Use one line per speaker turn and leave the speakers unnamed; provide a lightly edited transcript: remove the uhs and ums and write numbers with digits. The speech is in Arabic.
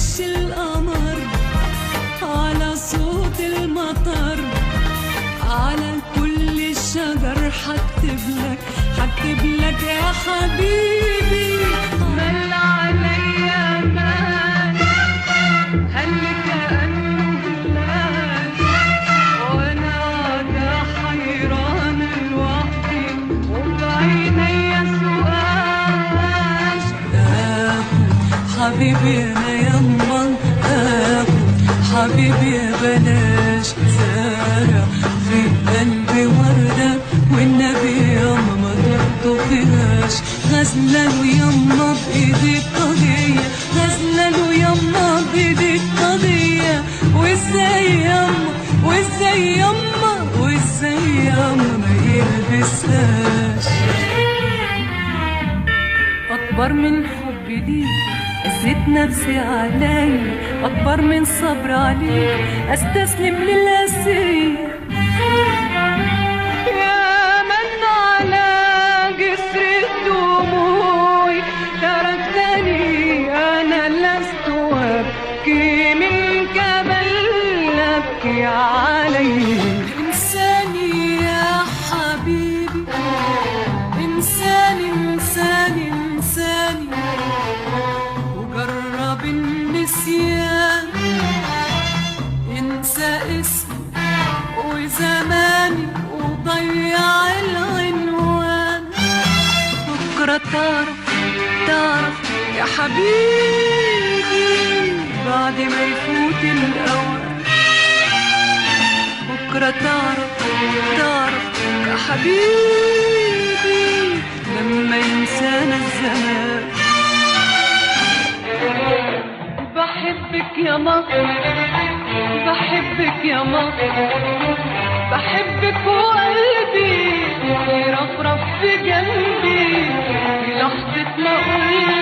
وش القمر، على صوت المطر، على كل الشجر حكتب لك يا حبيبي. مل عليا مال هل كأنه بلاد، وانا قاعدة حيران لوحدي وبعيني سؤال. حبيبي انا يما حبيبي بلاش زارع في قلبي وردة، والنبي يما ما تطفيهاش. غزلة له يما بإيدي القضية، غزلة له يما بإيدي القضية. وازاي يما ما يلبسهاش. أكبر من حبي ليك أزيد نفسي علي، أكبر من صبر عليك أستسلم للأسير. يا من على جسر دموعي تركتني، أنا لست أبكي منك بل أبكي عليك. إنساني يا حبيبي، إنساني إنساني إنساني، وجرب النسيان. انسى اسمي وزماني وضيع العنوان. بكرة تعرف يا حبيبي بعد ما يفوت الأوان. بكرة تعرف يا حبيبي لما ينسانا الزمان. بحبك يا مصر، بحبك يا مصر، بحبك وقلبي يرفرف في جنبي في لحظة ما أقول